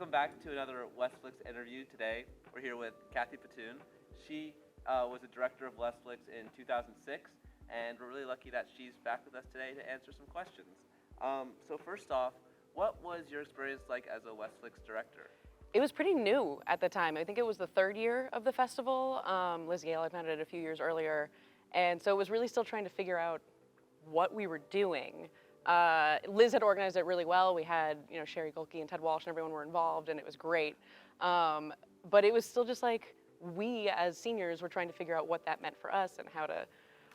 Welcome back to another Westflix interview today. We're here with Cathy Pitoun. She was a director of Westflix in 2006, and we're really lucky that she's back with us today to answer some questions. So first off, what was your experience like as a Westflix director? It was pretty new at the time. I think it was the third year of the festival. Liz Gale had founded it a few years earlier, and so it was really still trying to figure out what we were doing. Liz had organized it really well. We had, Sherry Golke and Ted Walsh and everyone were involved, and it was great. But it was still just like we as seniors were trying to figure out what that meant for us and how to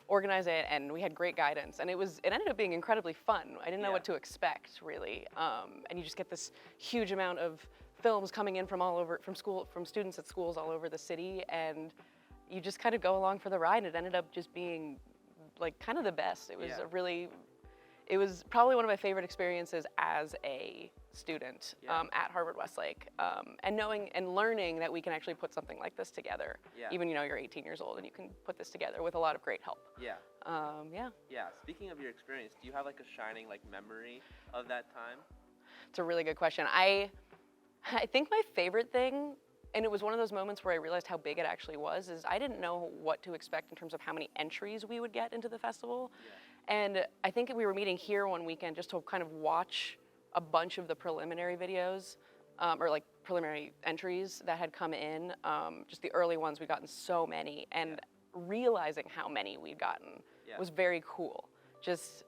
organize it, and we had great guidance, and it ended up being incredibly fun. I didn't know what to expect, really. And you just get this huge amount of films coming in from all over, from students at schools all over the city, and you just kind of go along for the ride. It ended up just being like kind of the best. It was it was probably one of my favorite experiences as a student at Harvard Westlake, and knowing and learning that we can actually put something like this together. Even you're 18 years old and you can put this together with a lot of great help. Speaking of your experience, do you have like a shining memory of that time? It's a really good question. I think my favorite thing, and it was one of those moments where I realized how big it actually was, is I didn't know what to expect in terms of how many entries we would get into the festival. And I think we were meeting here one weekend just to kind of watch a bunch of the preliminary videos, or like preliminary entries that had come in. Just the early ones, we'd gotten so many, and realizing how many we'd gotten was very cool. Just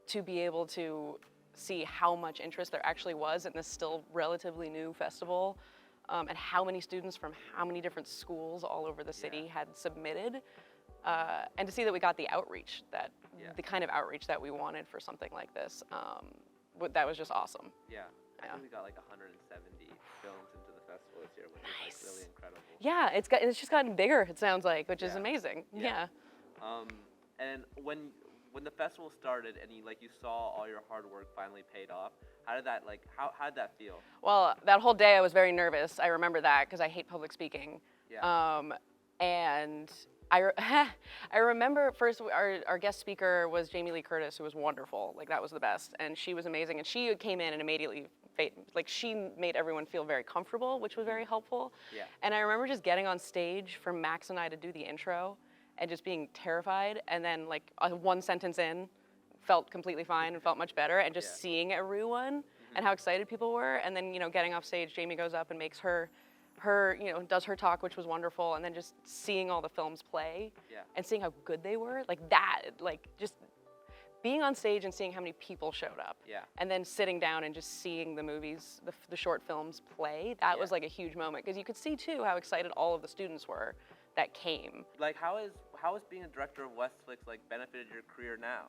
to be able to see how much interest there actually was in this still relatively new festival, and how many students from how many different schools all over the city had submitted. And to see that we got the outreach, the kind of outreach that we wanted for something like this, that was just awesome. I think we got like 170 films into the festival this year, which is like really incredible. Yeah, it's just gotten bigger, it sounds like, which is amazing. And when the festival started and you saw all your hard work finally paid off, how did that feel? Well, that whole day I was very nervous. I remember that because I hate public speaking. And I remember first our guest speaker was Jamie Lee Curtis, who was wonderful. Like, that was the best, and she was amazing. And she came in and immediately, she made everyone feel very comfortable, which was very helpful. And I remember just getting on stage for Max and I to do the intro, and just being terrified. And then one sentence in, felt completely fine and felt much better. And just seeing everyone and how excited people were. And then getting off stage, Jamie goes up and makes her does her talk, which was wonderful, and then just seeing all the films play and seeing how good they were, just being on stage and seeing how many people showed up, and then sitting down and just seeing the movies, the short films play, that was like a huge moment, because you could see too how excited all of the students were that came. How is being a director of Westflix benefited your career now?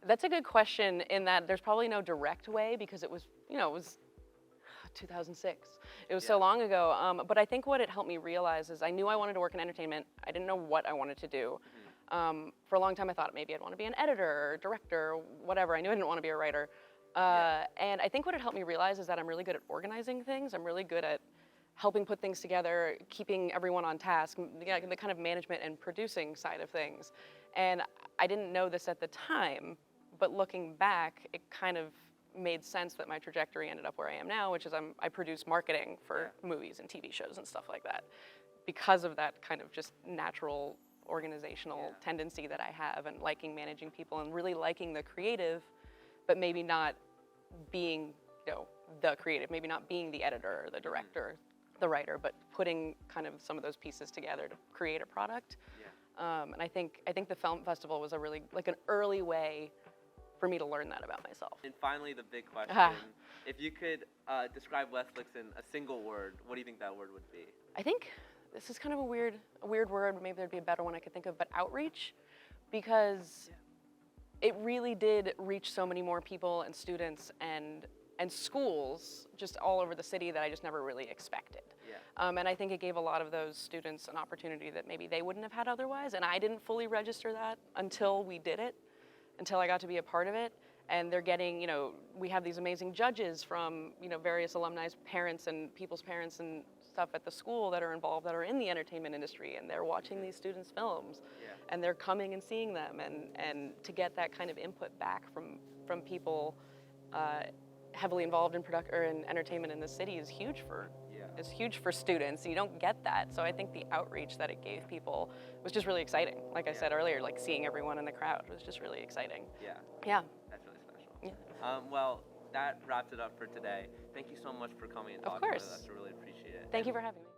That's a good question, in that there's probably no direct way, because it was 2006. It was so long ago, but I think what it helped me realize is I knew I wanted to work in entertainment. I didn't know what I wanted to do. For a long time I thought maybe I'd want to be an editor or director or whatever. I knew I didn't want to be a writer. And I think what it helped me realize is that I'm really good at organizing things. I'm really good at helping put things together, keeping everyone on task, the kind of management and producing side of things. And I didn't know this at the time, but looking back, it kind of made sense that my trajectory ended up where I am now, which is I produce marketing for movies and TV shows and stuff like that, because of that kind of just natural organizational tendency that I have, and liking managing people and really liking the creative, but maybe not being the creative, maybe not being the editor or the director, the writer, but putting kind of some of those pieces together to create a product. And I think the film festival was a really an early way for me to learn that about myself. And finally, the big question, if you could describe Westflix in a single word, what do you think that word would be? I think this is kind of a weird word, maybe there'd be a better one I could think of, but outreach, because it really did reach so many more people and students and schools just all over the city that I just never really expected. And I think it gave a lot of those students an opportunity that maybe they wouldn't have had otherwise, and I didn't fully register that until we did it, until I got to be a part of it. And they're getting, we have these amazing judges from, various alumni's parents and people's parents and stuff at the school that are involved, that are in the entertainment industry, and they're watching these students' films, and they're coming and seeing them, and to get that kind of input back from people heavily involved in in entertainment in the city is huge for students. You don't get that. So I think the outreach that it gave people was just really exciting. Like I said earlier, like seeing everyone in the crowd was just really exciting. Yeah. Yeah. That's really special. Yeah. Well, that wraps it up for today. Thank you so much for coming and talking with us. I really appreciate it. Thank you for having me.